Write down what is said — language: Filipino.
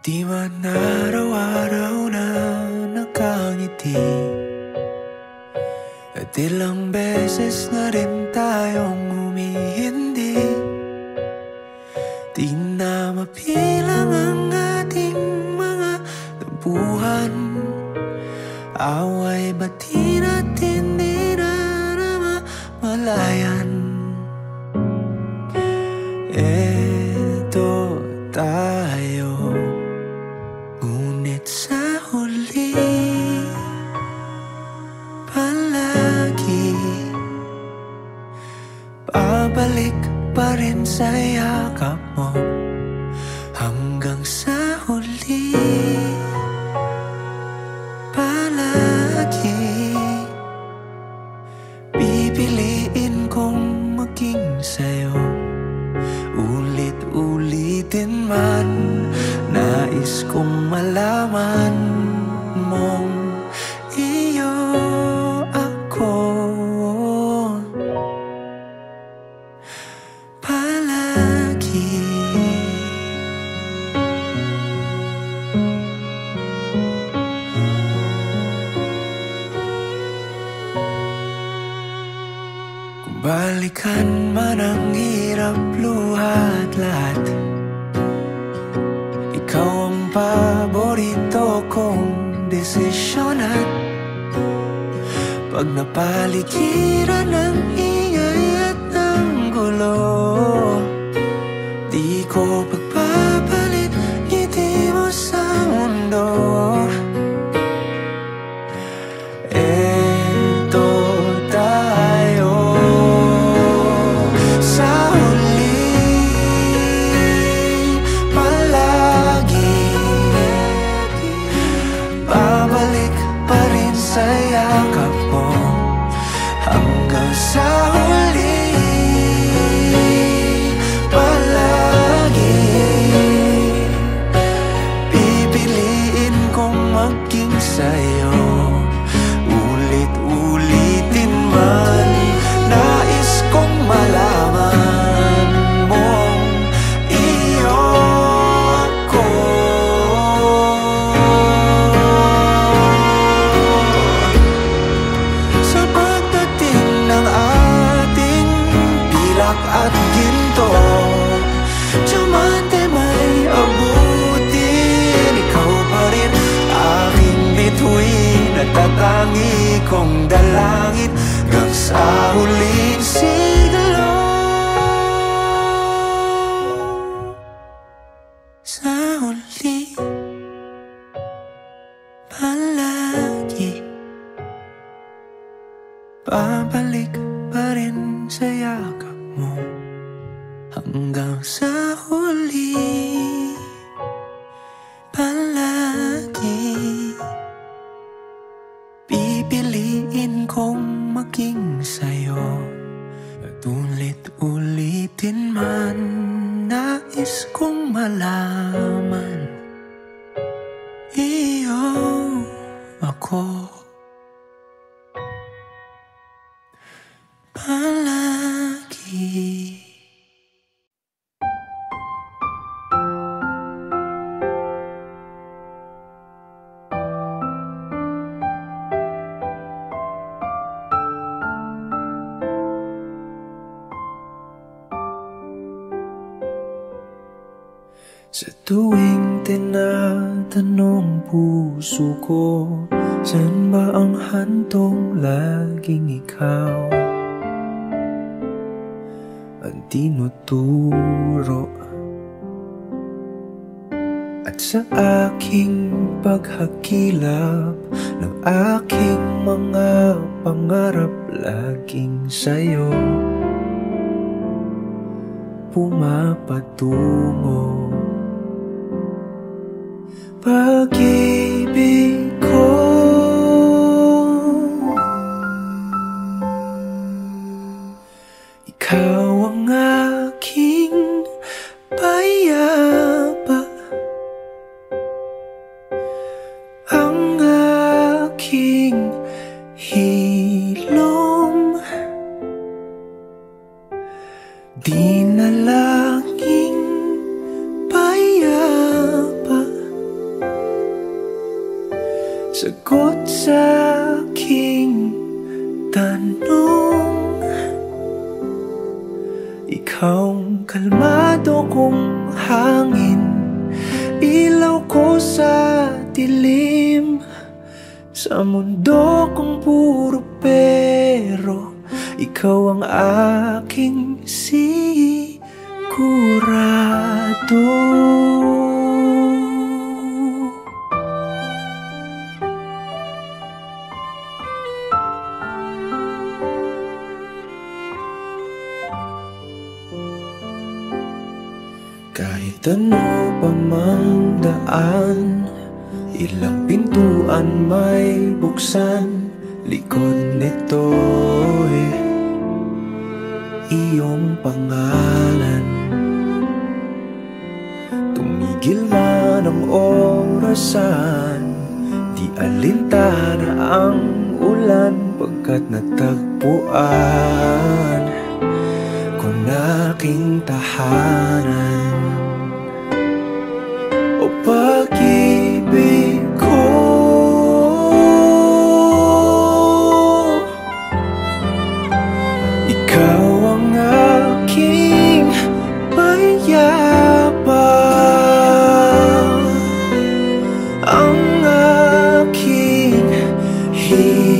Di man araw-araw na nakangiti, at ilang beses na rin tayong humihindi. Di na mapilang ang ating mga tampuhan, away bati natin di na namamalayan. Eto tayo, ngunit sa huli palagi babalik pa rin sa yakap mo. Hanggang sa huli palagi pipiliin kong maging sa'yo. Ulit-ulitin man, nais kong malaman mong iyo ako palagi. Kung balikan man ang hirap, luhat lahat, ikaw ang paborito kong desisyon. At pag napaligiran ng ingay at ng gulo, di ko pagpapalit ngiti mo sa mundo. Eto tayo, sa huli palagi babalik pa rin sa yakap mo. Hanggang sa huli palagi pipiliin kong maging sa'yo. Ulit-ulitin man, nais kong malaman mong iyo ako. Sa pagdating ng ating pilak at ginto, diamante may abutin, ikaw pa rin aking bituin at tatangi kong dalangin hanggang sa huling siglo. Sa huli palagi babalik pa rin sa yakap mo. Hanggang sa huli palagi pipiliin kong maging sa'yo. At ulit-ulitin man, nais kong malaman iyo ako palagi. Sa tuwing tinatanong puso ko, saan ba ang hantong laging ikaw ang tinuturo? At sa aking paghakilap ng aking mga pangarap, laging sa'yo pumapatungo. Pag-ibig ko, ikaw ang aking payapa, ang aking hilom. Di na laging payapa sagot sa aking tanong. Ikaw ang kalmado kong hangin, ilaw ko sa dilim. Sa mundo kong puro pero, ikaw ang aking sigurado. Kahit ano pa mang daan, ilang pintuan may buksan, likod nito iyong pangalan. Tumigil man ang orasan, di alintana ang ulan, pagkat natagpuan ko na aking tahanan. O pag-ibig ko, ikaw ang aking payapa, ang aking hirap.